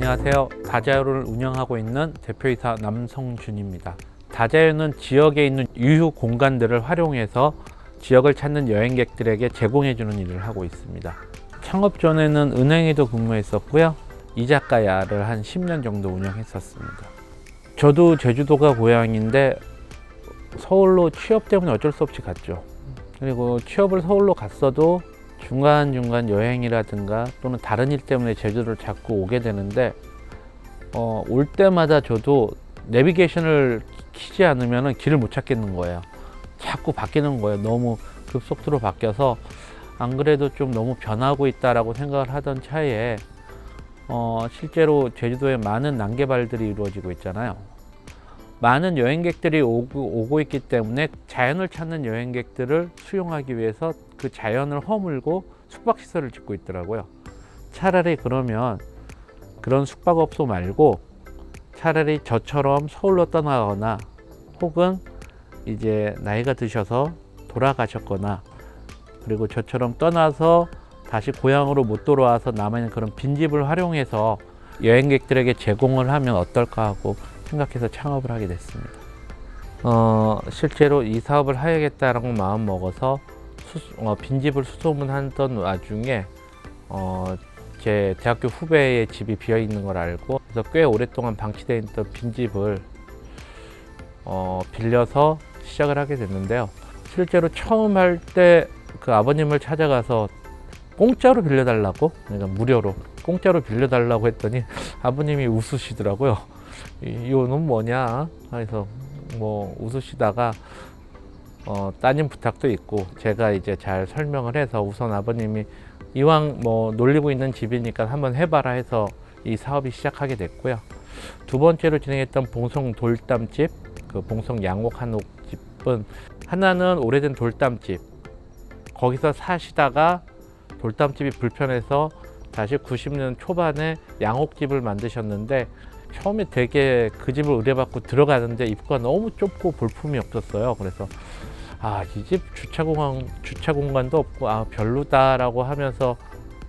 안녕하세요. 다자유를 운영하고 있는 대표이사 남성준입니다. 다자유는 지역에 있는 유휴 공간들을 활용해서 지역을 찾는 여행객들에게 제공해주는 일을 하고 있습니다. 창업 전에는 은행에도 근무했었고요. 이자카야를 한 10년 정도 운영했었습니다. 저도 제주도가 고향인데 서울로 취업 때문에 어쩔 수 없이 갔죠. 그리고 취업을 서울로 갔어도 중간중간 여행이라든가 또는 다른 일 때문에 제주도를 자꾸 오게 되는데 올 때마다 저도 내비게이션을 키지 않으면 길을 못 찾겠는 거예요. 자꾸 바뀌는 거예요. 너무 급속도로 바뀌어서 안 그래도 좀 너무 변하고 있다라고 생각을 하던 차에 실제로 제주도에 많은 난개발들이 이루어지고 있잖아요. 많은 여행객들이 오고 있기 때문에 자연을 찾는 여행객들을 수용하기 위해서 그 자연을 허물고 숙박시설을 짓고 있더라고요. 차라리 그러면 그런 숙박업소 말고 차라리 저처럼 서울로 떠나거나 혹은 이제 나이가 드셔서 돌아가셨거나 그리고 저처럼 떠나서 다시 고향으로 못 돌아와서 남아있는 그런 빈집을 활용해서 여행객들에게 제공을 하면 어떨까 하고 생각해서 창업을 하게 됐습니다. 실제로 이 사업을 해야겠다라고 마음 먹어서 빈집을 수소문하던 와중에 제 대학교 후배의 집이 비어 있는 걸 알고 그래서 꽤 오랫동안 방치되어 있던 빈집을 빌려서 시작을 하게 됐는데요. 실제로 처음 할 때 그 아버님을 찾아가서 공짜로 빌려달라고, 그러니까 무료로 공짜로 빌려달라고 했더니 아버님이 웃으시더라고요. 이거는 뭐냐? 그래서 뭐 웃으시다가 따님 부탁도 있고 제가 이제 잘 설명을 해서 우선 아버님이 이왕 뭐 놀리고 있는 집이니까 한번 해봐라 해서 이 사업이 시작하게 됐고요. 두 번째로 진행했던 봉송 돌담집, 그 봉송 양옥 한옥집은 하나는 오래된 돌담집, 거기서 사시다가 돌담집이 불편해서 다시 90년 초반에 양옥집을 만드셨는데 처음에 되게 그 집을 의뢰받고 들어가는데 입구가 너무 좁고 볼품이 없었어요. 그래서 이 집 주차 공간도 없고 별로다라고 하면서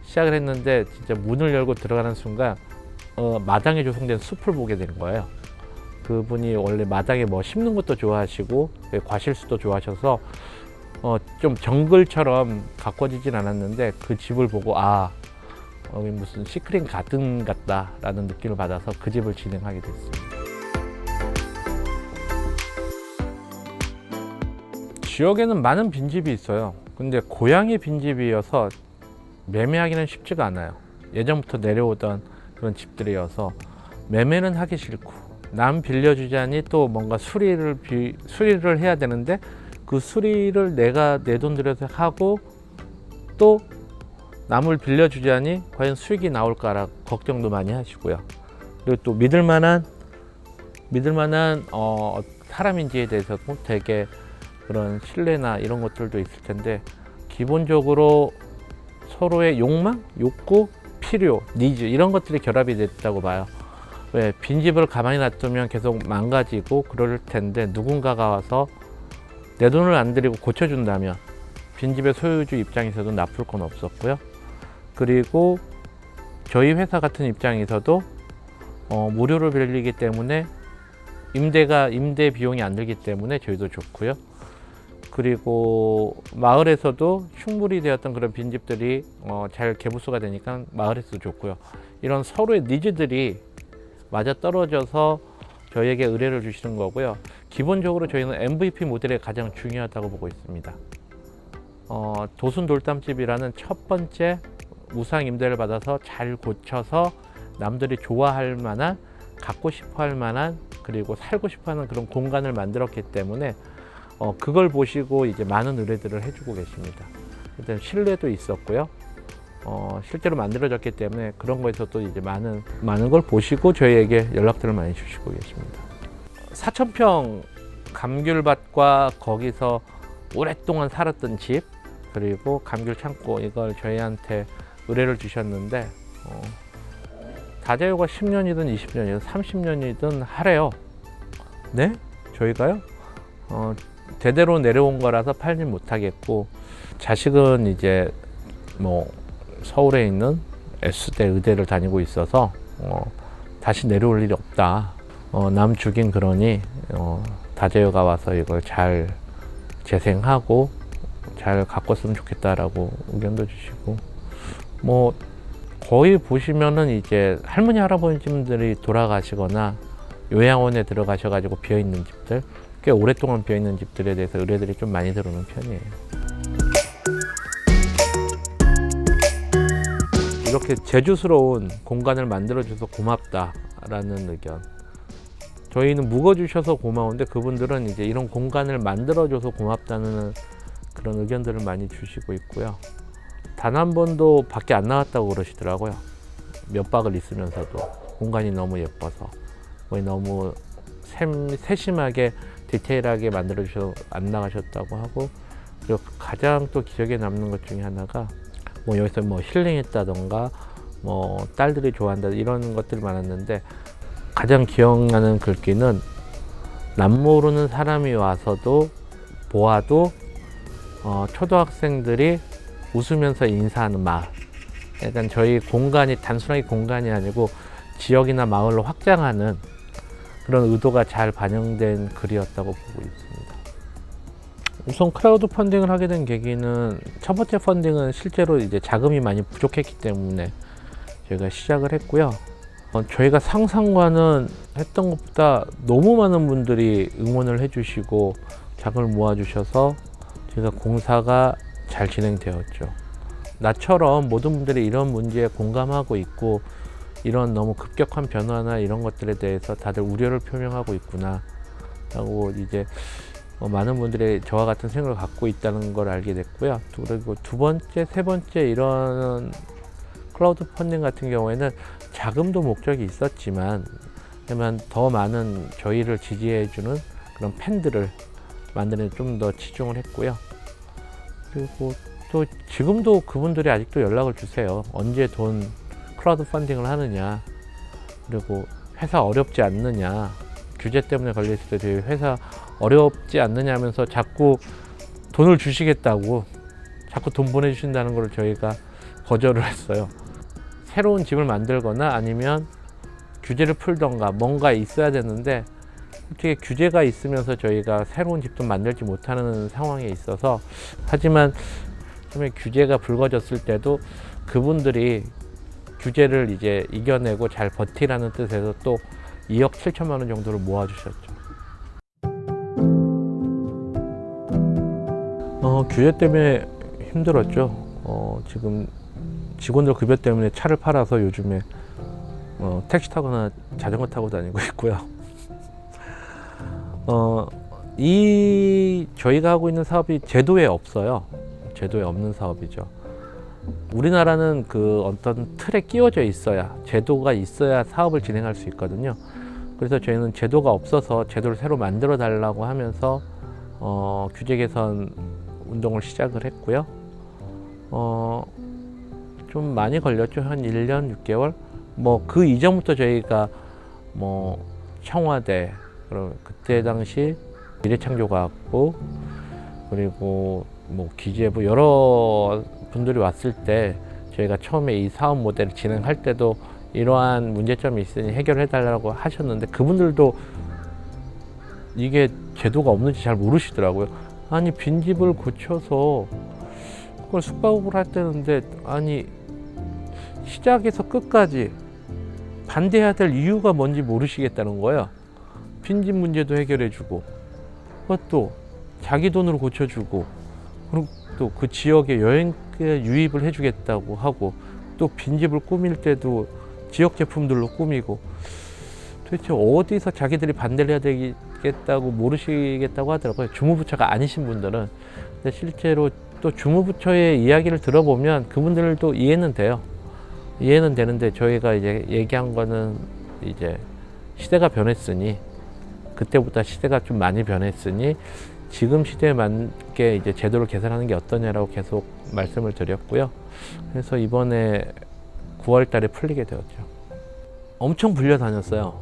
시작을 했는데 진짜 문을 열고 들어가는 순간 마당에 조성된 숲을 보게 된 거예요. 그분이 원래 마당에 뭐 심는 것도 좋아하시고 과실수도 좋아하셔서 좀 정글처럼 가꿔지진 않았는데 그 집을 보고 여기 무슨 시크릿 가든 같다라는 느낌을 받아서 그 집을 진행하게 됐습니다. 지역에는 많은 빈집이 있어요. 근데 고향이 빈집이어서 매매하기는 쉽지가 않아요. 예전부터 내려오던 그런 집들이어서 매매는 하기 싫고 남 빌려주자니 또 뭔가 수리를 해야 되는데 그 수리를 내가 내 돈 들여서 하고 또 남을 빌려주자니 과연 수익이 나올까라 걱정도 많이 하시고요. 그리고 또 믿을 만한 사람인지에 대해서도 되게 그런 신뢰나 이런 것들도 있을 텐데 기본적으로 서로의 욕망, 욕구, 필요, 니즈 이런 것들이 결합이 됐다고 봐요. 왜 빈집을 가만히 놔두면 계속 망가지고 그럴 텐데 누군가가 와서 내 돈을 안 들이고 고쳐준다면 빈집의 소유주 입장에서도 나쁠 건 없었고요. 그리고 저희 회사 같은 입장에서도 무료로 빌리기 때문에 임대 비용이 안 들기 때문에 저희도 좋고요. 그리고 마을에서도 흉물이 되었던 그런 빈집들이 잘 개부수가 되니까 마을에서도 좋고요. 이런 서로의 니즈들이 맞아떨어져서 저희에게 의뢰를 주시는 거고요. 기본적으로 저희는 MVP 모델이 가장 중요하다고 보고 있습니다. 도순 돌담집이라는 첫 번째 우상 임대를 받아서 잘 고쳐서 남들이 좋아할 만한, 갖고 싶어 할 만한, 그리고 살고 싶어 하는 그런 공간을 만들었기 때문에 그걸 보시고 이제 많은 의뢰들을 해주고 계십니다. 일단 신뢰도 있었고요. 실제로 만들어졌기 때문에 그런 거에서도 이제 많은 걸 보시고 저희에게 연락들을 많이 주시고 계십니다. 4,000평 감귤밭과 거기서 오랫동안 살았던 집, 그리고 감귤 창고, 이걸 저희한테 의뢰를 주셨는데 다자유가 10년이든 20년이든 30년이든 하래요. 네? 저희가요? 대대로 내려온 거라서 팔진 못하겠고, 자식은 이제 뭐 서울에 있는 S대 의대를 다니고 있어서 다시 내려올 일이 없다. 남 죽인 그러니 다재유가 와서 이걸 잘 재생하고 잘 가꿨으면 좋겠다라고 의견도 주시고, 뭐 거의 보시면은 이제 할머니 할아버지들이 돌아가시거나 요양원에 들어가셔가지고 비어있는 집들, 꽤 오랫동안 비어있는 집들에 대해서 의뢰들이 좀 많이 들어오는 편이에요. 이렇게 제주스러운 공간을 만들어줘서 고맙다라는 의견. 저희는 묵어주셔서 고마운데 그분들은 이제 이런 공간을 만들어줘서 고맙다는 그런 의견들을 많이 주시고 있고요. 단 한 번도 밖에 안 나갔다고 그러시더라고요. 몇 박을 있으면서도 공간이 너무 예뻐서, 너무 세심하게 디테일하게 만들어주셔서 안 나가셨다고 하고, 그리고 가장 또 기억에 남는 것 중에 하나가 여기서 힐링했다던가 딸들이 좋아한다 이런 것들이 많았는데, 가장 기억나는 글귀는 남모르는 사람이 와서도 보아도 초등학생들이 웃으면서 인사하는 마을. 약간 저희 공간이 단순하게 공간이 아니고 지역이나 마을로 확장하는 그런 의도가 잘 반영된 글이었다고 보고 있습니다. 우선 크라우드 펀딩을 하게 된 계기는, 첫 번째 펀딩은 실제로 이제 자금이 많이 부족했기 때문에 저희가 시작을 했고요. 저희가 상상과는 했던 것보다 너무 많은 분들이 응원을 해주시고 자금을 모아주셔서 저희가 공사가 잘 진행되었죠. 나처럼 모든 분들이 이런 문제에 공감하고 있고, 이런 너무 급격한 변화나 이런 것들에 대해서 다들 우려를 표명하고 있구나 라고 이제 많은 분들이 저와 같은 생각을 갖고 있다는 걸 알게 됐고요. 그리고 두 번째, 세 번째 이런 클라우드 펀딩 같은 경우에는 자금도 목적이 있었지만, 하지만 더 많은 저희를 지지해주는 그런 팬들을 만드는 데 좀 더 치중을 했고요. 그리고 또 지금도 그분들이 아직도 연락을 주세요. 언제 클라우드 펀딩을 하느냐, 그리고 회사 어렵지 않느냐, 규제 때문에 걸렸을 때 저희 회사 어렵지 않느냐 하면서 자꾸 돈을 주시겠다고, 자꾸 돈 보내주신다는 걸 저희가 거절을 했어요. 새로운 집을 만들거나 아니면 규제를 풀던가 뭔가 있어야 되는데, 어떻게 규제가 있으면서 저희가 새로운 집도 만들지 못하는 상황에 있어서, 하지만 처음에 규제가 불거졌을 때도 그분들이 규제를 이제 이겨내고 잘 버티라는 뜻에서 또 2억 7천만 원 정도를 모아주셨죠. 규제 때문에 힘들었죠. 지금 직원들 급여 때문에 차를 팔아서 요즘에 택시 타거나 자전거 타고 다니고 있고요. 저희가 하고 있는 사업이 제도에 없어요. 제도에 없는 사업이죠. 우리나라는 그 어떤 틀에 끼워져 있어야, 제도가 있어야 사업을 진행할 수 있거든요. 그래서 저희는 제도가 없어서 제도를 새로 만들어 달라고 하면서 규제 개선 운동을 시작을 했고요. 좀 많이 걸렸죠. 한 1년 6개월. 그 이전부터 저희가 청와대, 그때 당시 미래창조과학부, 그리고 기재부 여러 분들이 왔을 때 저희가 처음에 이 사업 모델을 진행할 때도 이러한 문제점이 있으니 해결해 달라고 하셨는데, 그분들도 이게 제도가 없는지 잘 모르시더라고요. 아니, 빈집을 고쳐서 그걸 숙박업을 했다는데, 아니 시작에서 끝까지 반대해야 될 이유가 뭔지 모르시겠다는 거예요. 빈집 문제도 해결해주고, 그것도 자기 돈으로 고쳐주고, 그리고 또 그 지역에 여행 유입을 해주겠다고 하고, 또 빈집을 꾸밀 때도 지역 제품들로 꾸미고, 도대체 어디서 자기들이 반대를 해야 되겠다고 모르시겠다고 하더라고요. 주무부처가 아니신 분들은. 근데 실제로 또 주무부처의 이야기를 들어보면 그분들도 이해는 돼요. 이해는 되는데, 저희가 이제 얘기한 거는 이제 시대가 변했으니, 그때보다 시대가 좀 많이 변했으니 지금 시대에 맞게 이제 제도를 개선하는 게 어떠냐라고 계속 말씀을 드렸고요. 그래서 이번에 9월 달에 풀리게 되었죠. 엄청 불려다녔어요.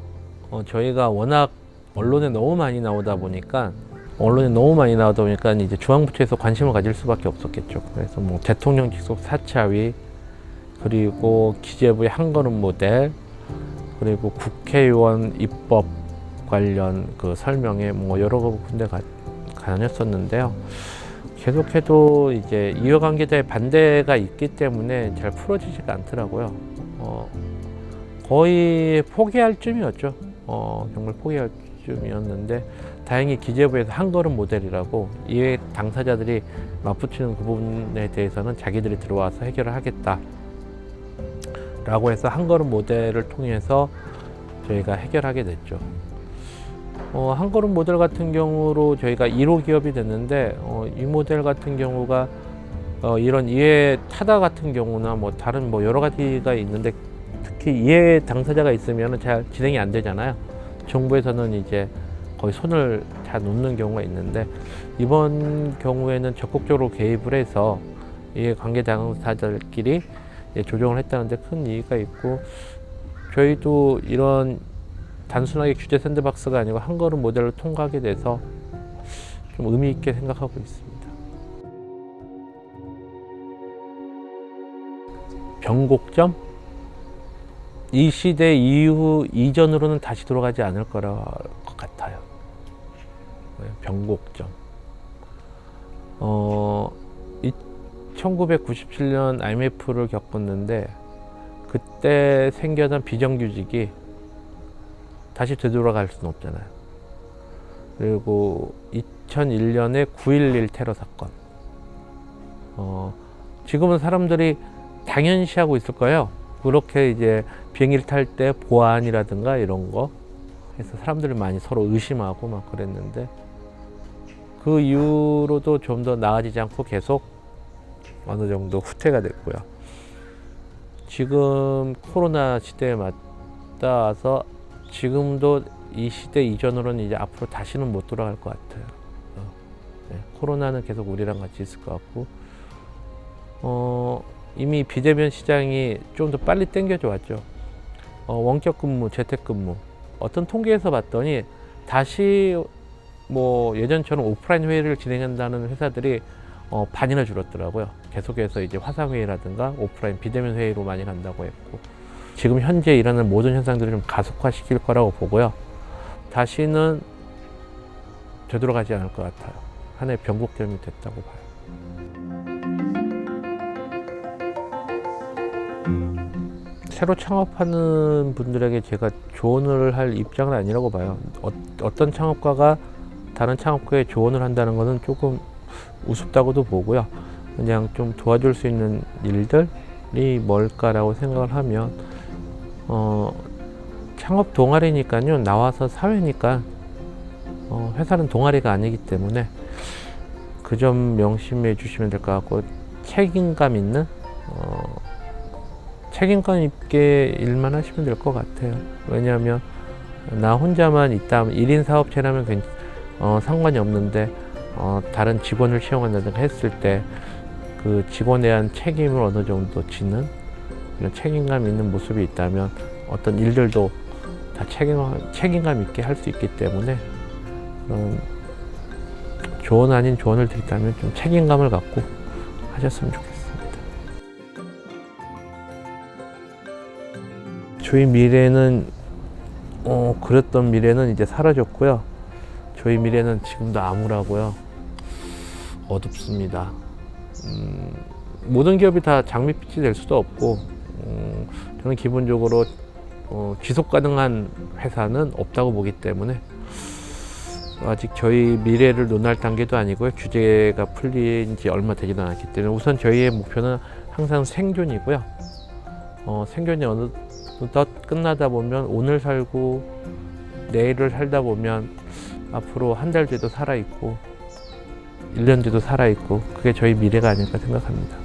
저희가 워낙 언론에 너무 많이 나오다 보니까 이제 중앙부처에서 관심을 가질 수밖에 없었겠죠. 그래서 대통령 직속 사차위, 그리고 기재부의 한 걸음 모델, 그리고 국회의원 입법 관련 그 설명에 뭐 여러 군데 다녔었는데요. 계속해도 이제 이해관계자의 반대가 있기 때문에 잘 풀어지지가 않더라고요. 거의 포기할 쯤이었죠. 정말 포기할 쯤이었는데 다행히 기재부에서 한 걸음 모델이라고 이해 당사자들이 맞붙이는 그 부분에 대해서는 자기들이 들어와서 해결을 하겠다 라고 해서 한 걸음 모델을 통해서 저희가 해결하게 됐죠. 한 걸음 모델 같은 경우로 저희가 1호 기업이 됐는데 이 모델 같은 경우가 이런 이해 타다 같은 경우나 뭐 다른 뭐 여러 가지가 있는데 특히 이해 당사자가 있으면 잘 진행이 안 되잖아요. 정부에서는 이제 거의 손을 다 놓는 경우가 있는데 이번 경우에는 적극적으로 개입을 해서 이해 관계 당사자들끼리 조정을 했다는데 큰 이의가 있고 저희도 이런 단순하게 규제 샌드박스가 아니고 한 걸음 모델로 통과하게 돼서 좀 의미 있게 생각하고 있습니다. 변곡점? 이 시대 이후 이전으로는 다시 돌아가지 않을 거라 것 같아요. 변곡점. 1997년 IMF를 겪었는데 그때 생겨난 비정규직이 다시 되돌아갈 수는 없잖아요. 그리고 2001년에 9.11 테러 사건. 지금은 사람들이 당연시하고 있을 거예요. 그렇게 이제 비행기를 탈 때 보안이라든가 이런 거 해서 사람들이 많이 서로 의심하고 막 그랬는데 그 이후로도 좀 더 나아지지 않고 계속 어느 정도 후퇴가 됐고요. 지금 코로나 시대에 맞닿아서 지금도 이 시대 이전으로는 이제 앞으로 다시는 못 돌아갈 것 같아요. 네, 코로나는 계속 우리랑 같이 있을 것 같고 이미 비대면 시장이 좀 더 빨리 당겨져 왔죠. 원격 근무, 재택 근무. 어떤 통계에서 봤더니 다시 뭐 예전처럼 오프라인 회의를 진행한다는 회사들이 반이나 줄었더라고요. 계속해서 이제 화상회의라든가 오프라인 비대면 회의로 많이 간다고 했고 지금 현재 일어나는 모든 현상들을 좀 가속화시킬 거라고 보고요. 다시는 되돌아가지 않을 것 같아요. 하나의 변곡점이 됐다고 봐요. 새로 창업하는 분들에게 제가 조언을 할 입장은 아니라고 봐요. 어떤 창업가가 다른 창업가에 조언을 한다는 것은 조금 우습다고도 보고요. 그냥 좀 도와줄 수 있는 일들이 뭘까라고 생각을 하면 창업 동아리니까요. 나와서 사회니까 회사는 동아리가 아니기 때문에 그 점 명심해 주시면 될 것 같고 책임감 있는 책임감 있게 일만 하시면 될 것 같아요. 왜냐하면 나 혼자만 있다 1인 사업체라면 상관이 없는데 다른 직원을 채용한다든가 했을 때 그 직원에 대한 책임을 어느 정도 지는 이런 책임감 있는 모습이 있다면 어떤 일들도 다 책임감 있게 할 수 있기 때문에 조언 아닌 조언을 드린다면 좀 책임감을 갖고 하셨으면 좋겠습니다. 저희 미래는 그랬던 미래는 이제 사라졌고요. 저희 미래는 지금도 암울하고요. 어둡습니다. 모든 기업이 다 장밋빛이 될 수도 없고 저는 기본적으로 지속 가능한 회사는 없다고 보기 때문에 아직 저희 미래를 논할 단계도 아니고요. 규제가 풀린 지 얼마 되지도 않았기 때문에 우선 저희의 목표는 항상 생존이고요. 생존이 어느덧 끝나다 보면 오늘 살고 내일을 살다 보면 앞으로 한 달 뒤도 살아있고 1년 뒤도 살아있고 그게 저희 미래가 아닐까 생각합니다.